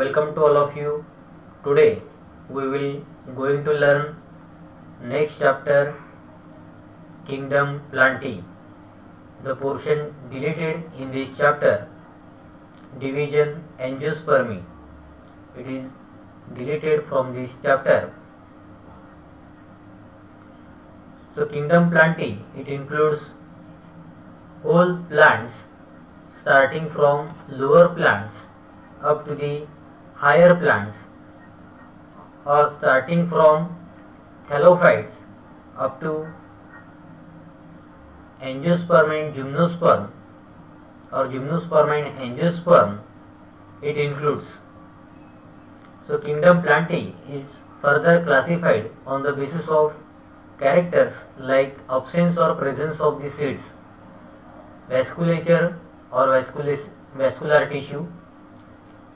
Welcome to all of you. Today we will going to learn next chapter, Kingdom Planty. The portion deleted in this chapter, division angiospermy. It is deleted from this chapter. So Kingdom Planty, it includes whole plants starting from lower plants up to the higher plants, or starting from thallophytes up to angiosperm and gymnosperm, or gymnosperm and angiosperm it includes. So Kingdom Planty is further classified on the basis of characters like absence or presence of the seeds, vasculature or vascular tissue,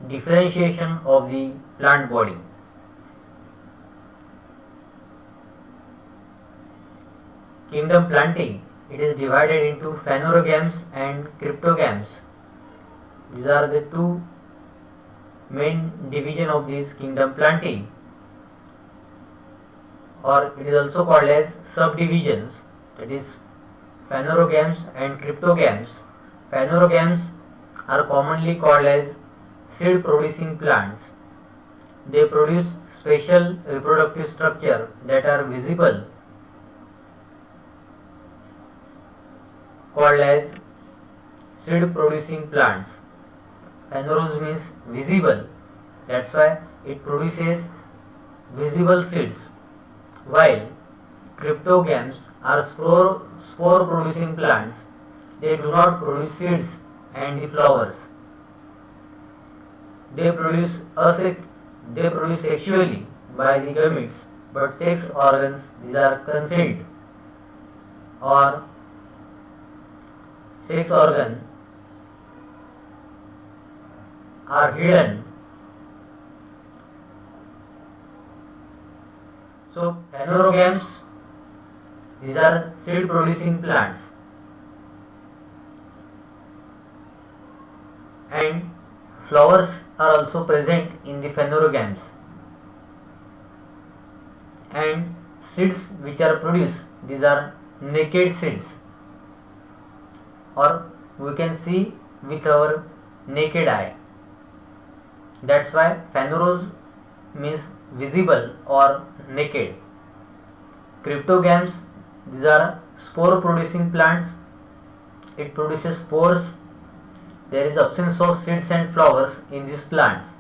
differentiation of the plant body. Kingdom Planty, it is divided into phanerogams and cryptogams. These are the two main division of this Kingdom Planty, or it is also called as subdivisions, that is phanerogams and cryptogams. Phanerogams are commonly called as seed producing plants. They produce special reproductive structure that are visible, called as seed producing plants. Phaneros means visible, that's why it produces visible seeds, while cryptogams are spore producing plants. They do not produce seeds and the flowers. They produce sexually by the gametes, but sex organs, these are concealed, or sex organ are hidden. So phanerogams, these are seed producing plants, and flowers are also present in the phanerogams, and seeds which are produced, these are naked seeds, or we can see with our naked eye. That's why phaneros means visible or naked. Cryptogams, these are spore producing plants. It produces spores. There is absence of seeds and flowers in these plants,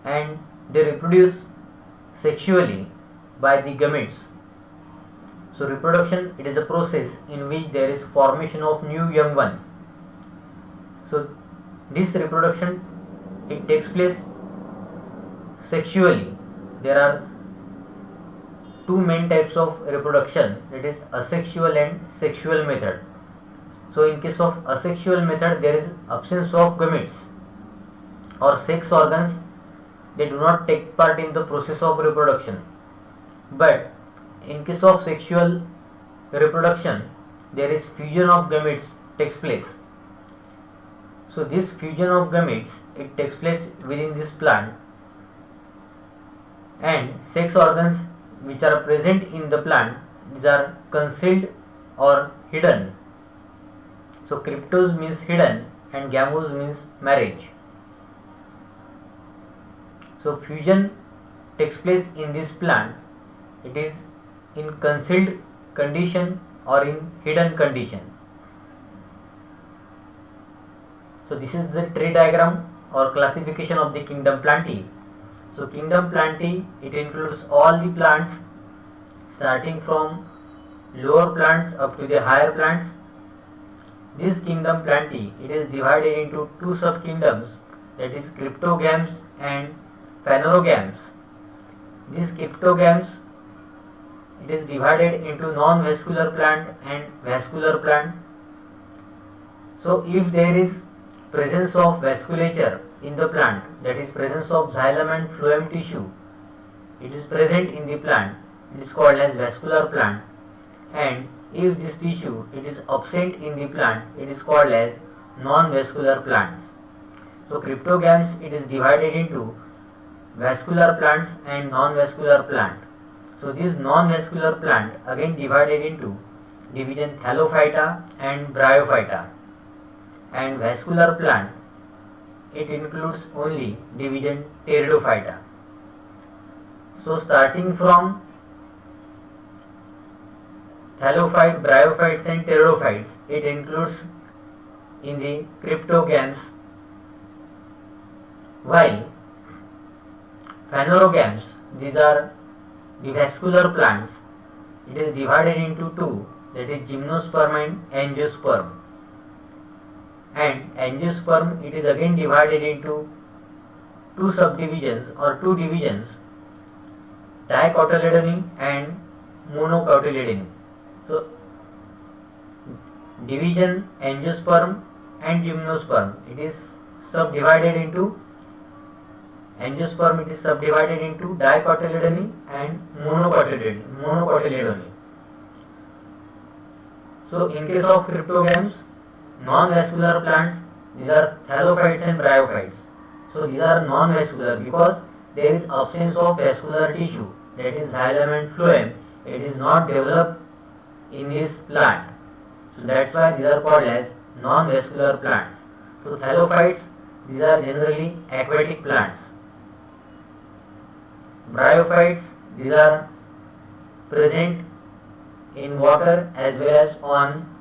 and they reproduce sexually by the gametes. So reproduction, it is a process in which there is formation of new young one. So this reproduction, it takes place sexually. There are two main types of reproduction, that is asexual and sexual method. So in case of asexual method, there is absence of gametes or sex organs. They do not take part in the process of reproduction. But in case of sexual reproduction, there is fusion of gametes takes place. So this fusion of gametes, it takes place within this plant, and sex organs which are present in the plant, these are concealed or hidden. So cryptos means hidden and gamos means marriage. So fusion takes place in this plant. It is in concealed condition or in hidden condition. So this is the tree diagram or classification of the Kingdom Planty. So Kingdom Planty, it includes all the plants starting from lower plants up to the higher plants. This Kingdom Planty, it is divided into two sub-kingdoms, that is cryptogams and phanerogams. These cryptogams, it is divided into non-vascular plant and vascular plant. So if there is presence of vasculature in the plant, that is presence of xylem and phloem tissue, it is present in the plant, it is called as vascular plant. And if this tissue, it is absent in the plant, it is called as non-vascular plants. So cryptogams, it is divided into vascular plants and non-vascular plant. So this non-vascular plant again divided into division Thallophyta and Bryophyta, and vascular plant, it includes only division Pteridophyta. So starting from Thallophyte, Bryophytes and Pteridophytes, it includes in the cryptogams, while phanerogams, these are the vascular plants, it is divided into two, that is gymnosperm and angiosperm. And angiosperm, it is again divided into two subdivisions or two divisions, dicotyledony and monocotyledony. So division angiosperm and gymnosperm, it is subdivided into angiosperm, it is subdivided into dicotyledony and monocotyledony. So in case of cryptogams, non-vascular plants, these are Thallophytes and Bryophytes. So these are non-vascular because there is absence of vascular tissue, that is xylem and phloem, it is not developed in this plant. So that's why these are called as non-vascular plants. So Thallophytes, these are generally aquatic plants. Bryophytes, these are present in water as well as on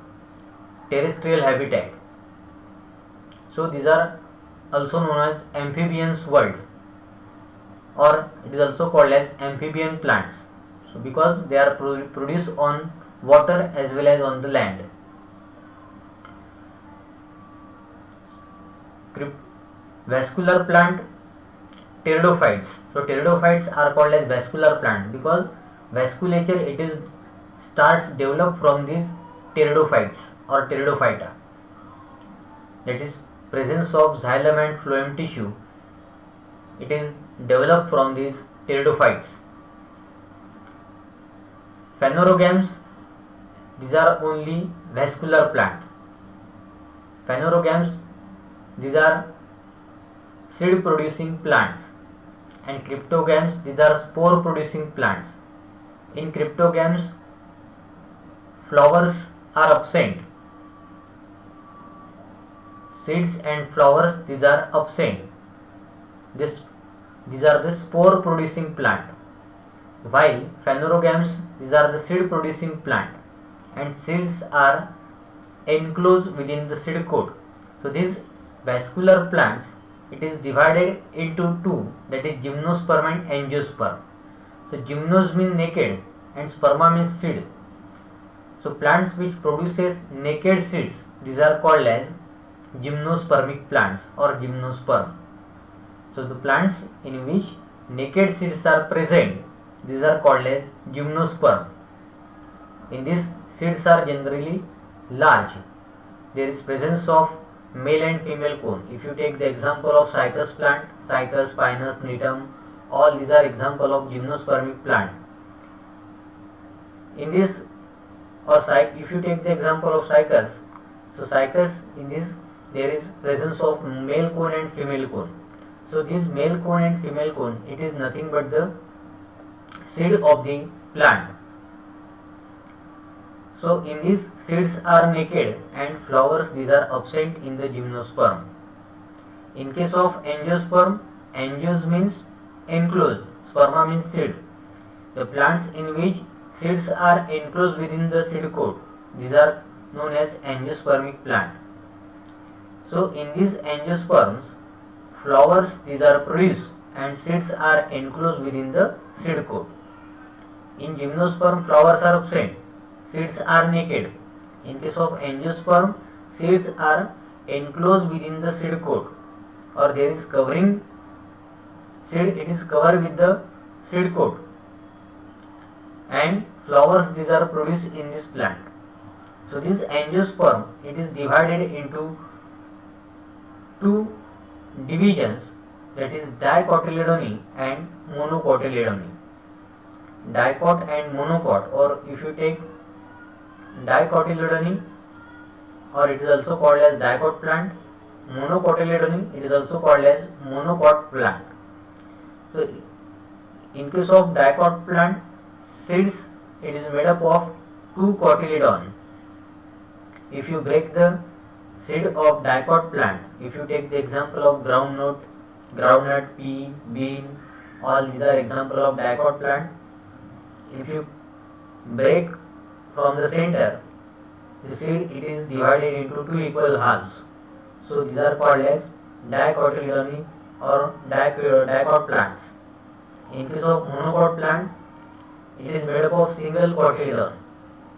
terrestrial habitat. So these are also known as amphibians world, or it is also called as amphibian plants. So because they are produced on water as well as on the land. Vascular plant, pteridophytes. So pteridophytes are called as vascular plant because vasculature, it is starts developed from these pteridophytes or pteridophyta, that is presence of xylem and phloem tissue, it is developed from these pteridophytes. Phanerogams, these are only vascular plant. Phanerogams, these are seed producing plants, and cryptogams, these are spore producing plants. In cryptogams, flowers are absent. Seeds and flowers, these are absent. These are the spore producing plant. While phanerogams, these are the seed producing plant, and seeds are enclosed within the seed coat. So these vascular plants, it is divided into two, that is gymnosperm and angiosperm. So gymnos means naked and sperma means seed. So plants which produces naked seeds, these are called as gymnospermic plants or gymnosperm. So the plants in which naked seeds are present, these are called as gymnosperm. In these, seeds are generally large. There is presence of male and female cone. If you take the example of cycas plant, cycas, pinus, nitum, all these are example of gymnospermic plant. In this, or if you take the example of cycas, so cycas, in this there is presence of male cone and female cone. So this male cone and female cone, it is nothing but the seed of the plant. So in these, seeds are naked and flowers, these are absent in the gymnosperm. In case of angiosperm, angios means enclosed, sperma means seed. The plants in which seeds are enclosed within the seed coat, these are known as angiospermic plant. So in these angiosperms, flowers, these are produced and seeds are enclosed within the seed coat. In gymnosperm, flowers are absent, seeds are naked. In case of angiosperm, seeds are enclosed within the seed coat, or there is covering seed, it is covered with the seed coat, and flowers, these are produced in this plant. So this angiosperm, it is divided into two divisions, that is dicotyledony and monocotyledony. Dicot and monocot, or if you take dicotyledony, or it is also called as dicot plant, monocotyledony, it is also called as monocot plant. So in case of dicot plant, seeds, it is made up of two cotyledon. If you break the seed of dicot plant, if you take the example of groundnut, pea, bean, all these are example of dicot plant. If you break from the center, the seed, it is divided into two equal halves. So these are called as dicotyledony or dicot plants. In case of monocot plant, it is made up of single cotyledon.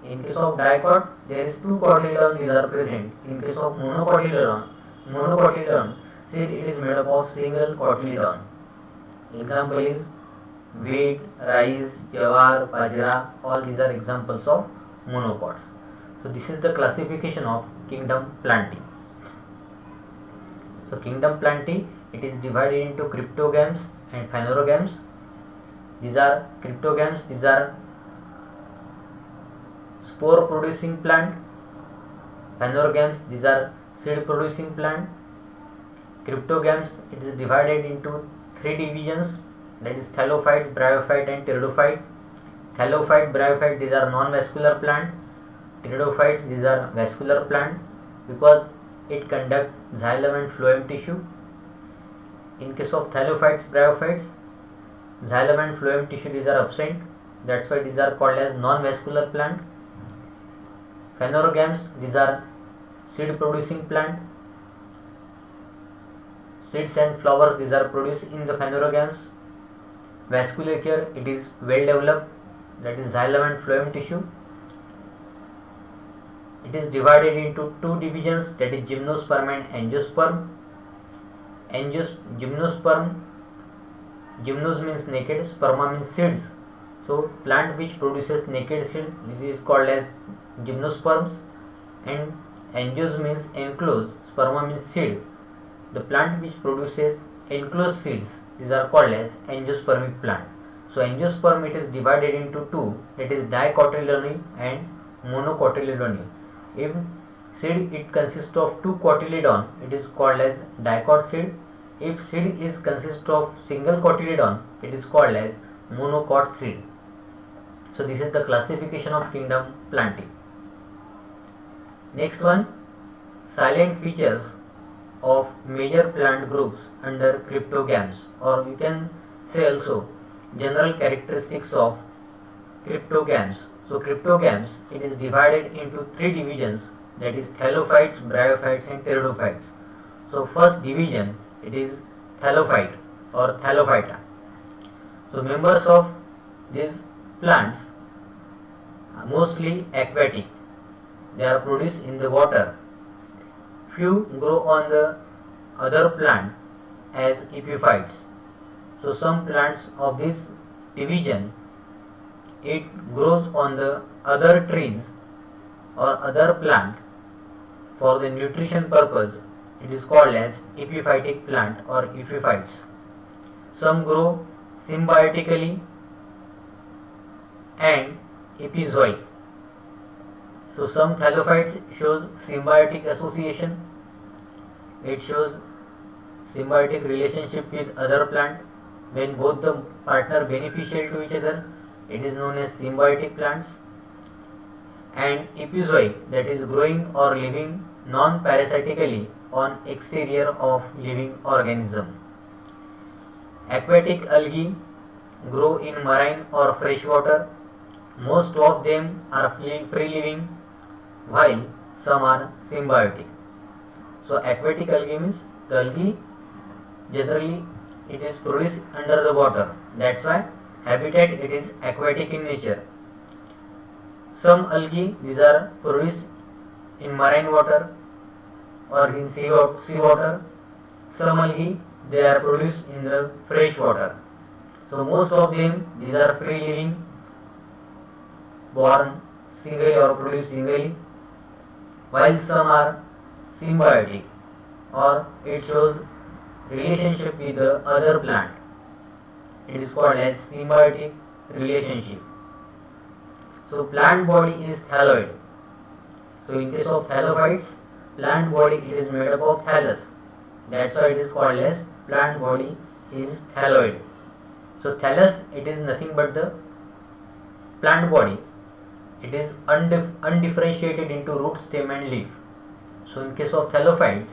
In case of dicot, there is two cotyledon, these are present. In case of monocotyledon seed, it is made up of single cotyledon. Example is wheat, rice, jawar, bajra, all these are examples of monocots. So this is the classification of kingdom Plantae. So kingdom Plantae, it is divided into cryptogams and phanerogams. These are cryptogams, these are spore producing plant. Phanerogams, these are seed producing plant. Cryptogams, it is divided into three divisions, that is thallophyte, bryophyte and pteridophyte. Thallophyte, bryophyte, these are non-vascular plant. Pteridophytes, these are vascular plant because it conduct xylem and phloem tissue. In case of thallophytes, bryophytes, xylem and phloem tissue, these are absent. That's why these are called as non-vascular plant. Phanerogams, these are seed producing plant. Seeds and flowers, these are produced in the phanerogams. Vasculature, it is well developed, that is xylem and phloem tissue. It is divided into two divisions, that is gymnosperm and angiosperm. Gymnosperm, gymnos means naked, sperma means seeds. So plant which produces naked seeds, this is called as gymnosperms, and angios means enclosed, sperma means seed. The plant which produces enclosed seeds, these are called as angiospermic plant. So angiosperm, it is divided into two, that is dicotyledony and monocotyledony. If seed, it consists of two cotyledon, it is called as dicot seed. If seed is consists of single cotyledon, it is called as monocot seed. So this is the classification of kingdom Plantae. Next one, silent features of major plant groups under cryptogams, or you can say also general characteristics of cryptogams. So cryptogams, it is divided into three divisions, that is thallophytes, bryophytes and pteridophytes. So first division, it is thallophyte or thallophyta. So members of these plants are mostly aquatic. They are produced in the water. Few grow on the other plant as epiphytes. So some plants of this division, it grows on the other trees or other plant for the nutrition purpose. It is called as epiphytic plant or epiphytes. Some grow symbiotically and epizoic. So some thallophytes shows symbiotic association. It shows symbiotic relationship with other plant. When both the partner beneficial to each other, it is known as symbiotic plants. And epizoic, that is growing or living non-parasitically on exterior of living organism. Aquatic algae grow in marine or fresh water. Most of them are free living, while some are symbiotic. So aquatic algae means the algae generally it is produced under the water. That's why habitat it is aquatic in nature. Some algae, these are produced in marine water or in sea water. Some algae, they are produced in the fresh water. So most of them, these are free living, born singly or produced singly, while some are symbiotic or it shows relationship with the other plant. It is called as symbiotic relationship. So plant body is thalloid. So in case of thallophytes, plant body it is made up of thallus. That's why it is called as plant body is thalloid. So thallus, it is nothing but the plant body. It is undifferentiated into root, stem and leaf. So in case of thallophytes,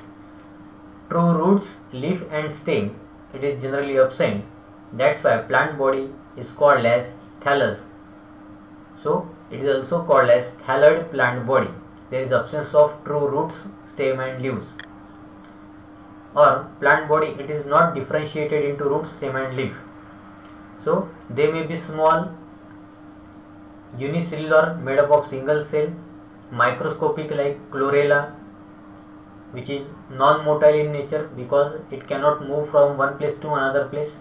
true roots, leaf and stem, it is generally absent. That's why plant body is called as thallus. So it is also called as thalloid plant body. There is absence of true roots, stem and leaves. Or plant body, it is not differentiated into root, stem and leaf. So they may be small, unicellular, made up of single cell, microscopic like chlorella, which is non-motile in nature because it cannot move from one place to another place.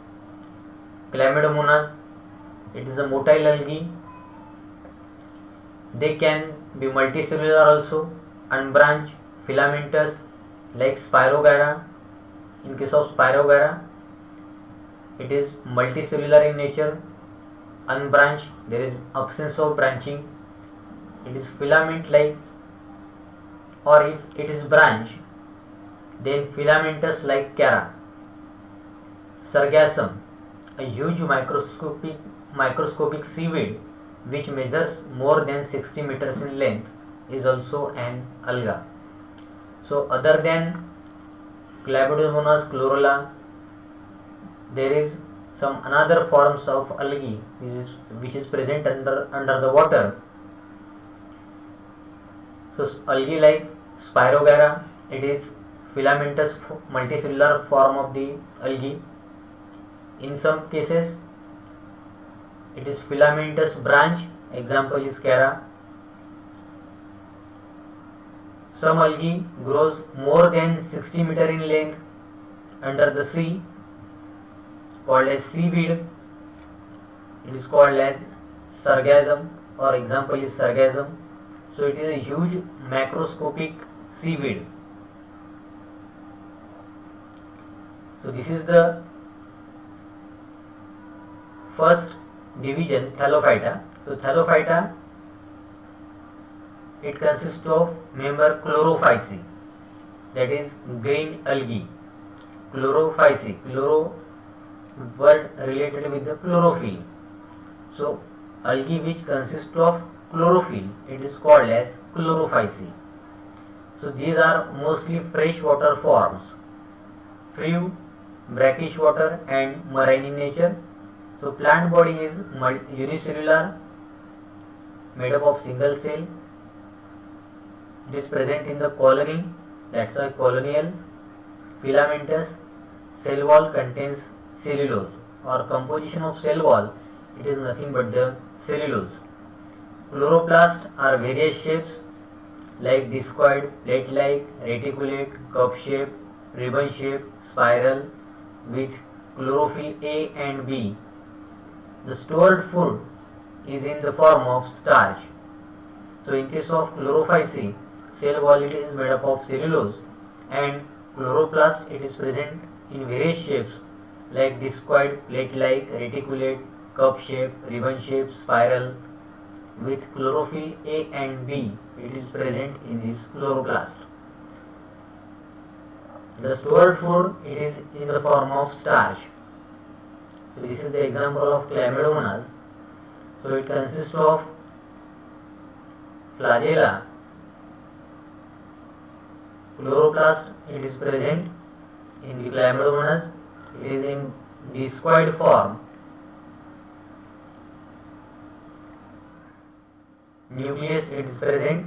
Chlamydomonas, it is a motile algae. They can be multicellular also, unbranched, filamentous like Spirogyra. In case of Spirogyra, it is multicellular in nature, unbranched, there is absence of branching. It is filament like, or if it is branched, then filamentous like Chara. Sargassum, a huge microscopic seaweed which measures more than 60 meters in length, is also an alga. So other than Chlamydomonas, chlorella, there is some another forms of algae which is present under the water. So algae like Spirogyra, it is filamentous multicellular form of the algae. In some cases it is filamentous branch, example is Chara. Some algae grows more than 60 meter in length under the sea, called as seaweed. It is called as sargassum, or example is sargassum. So it is a huge macroscopic seaweed. So this is the first division, Thallophyta. So Thallophyta, it consists of member Chlorophyceae, that is green algae. Chlorophyceae, chloro word related with the chlorophyll. So algae which consists of chlorophyll, it is called as Chlorophyceae. So these are mostly freshwater forms, few brackish water and marine in nature. So plant body is unicellular, made up of single cell. It is present in the colony, that's why colonial. Filamentous, cell wall contains cellulose, or composition of cell wall, it is nothing but the cellulose. Chloroplast are various shapes like discoid, plate-like, reticulate, cup shape, ribbon shape, spiral, with chlorophyll A and B. The stored food is in the form of starch. So in case of Chlorophyceae, cell wall it is made up of cellulose, and chloroplast it is present in various shapes like discoid, plate-like, reticulate, cup shape, ribbon shape, spiral, with chlorophyll A and B. It is present in this chloroplast. The stored food, it is in the form of starch. So this is the example of Chlamydomonas. So it consists of flagella, chloroplast, it is present in the Chlamydomonas. It is in discoid form. Nucleus, it is present,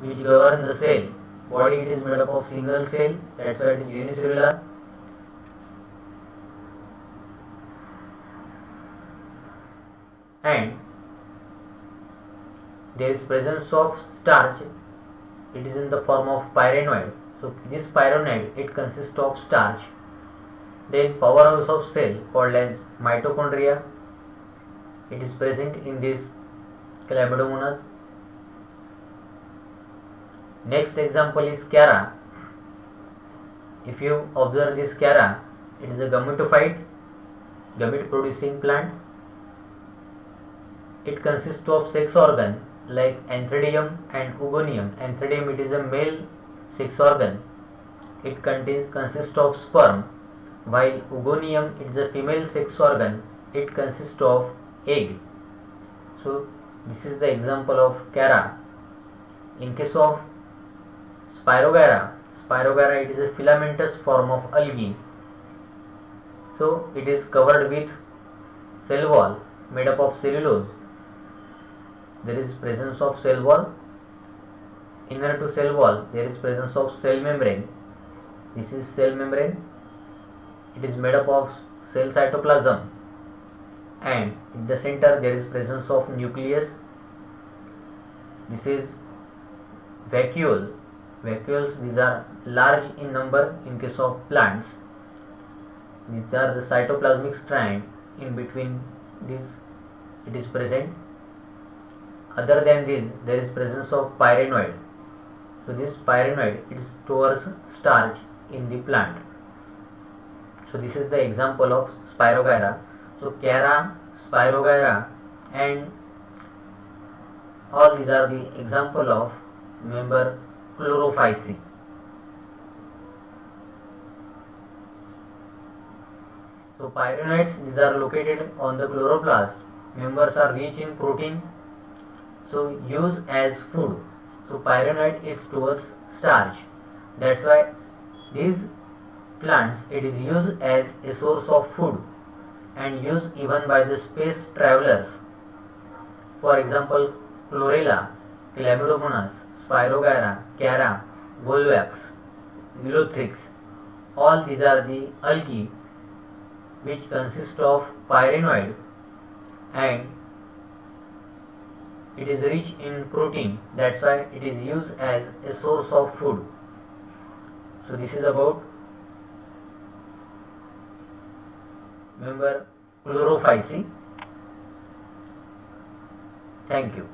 which govern the cell. Body, it is made up of single cell, that's why it is unicellular. And there is presence of starch, it is in the form of pyrenoid. So this pyrenoid, it consists of starch. Then powerhouse of cell called as mitochondria, it is present in this Chlamydomonas. Next example is Chara. If you observe this Chara, it is a gametophyte, gamete producing plant. It consists of sex organ like antheridium and oogonium. Antheridium, it is a male sex organ, it consists of sperm, while Oogonium is a female sex organ, it consists of egg. So this is the example of Chara. In case of Spirogyra, it is a filamentous form of algae. So it is covered with cell wall made up of cellulose. There is presence of cell wall. Inner to cell wall there is presence of cell membrane. This is cell membrane. It is made up of cell cytoplasm, and in the center there is presence of nucleus. This is vacuole. Vacuoles, these are large in number in case of plants. These are the cytoplasmic strand. In between this it is present. Other than this, there is presence of pyrenoid. So this pyrenoid is stores starch in the plant. So this is the example of Spirogyra. So Chara, Spirogyra, and all these are the example of member Chlorophyceae. So pyrenoids, these are located on the chloroplast. Members are rich in protein, so used as food. So pyrenoid is towards starch. That's why these plants, it is used as a source of food and used even by the space travelers. For example, Chlorella, Chlamydomonas, Spirogyra, Chara, Volvax, Ulothrix. All these are the algae which consist of pyrenoid, and it is rich in protein. That's why it is used as a source of food. So this is about member Chlorophyceae. Thank you.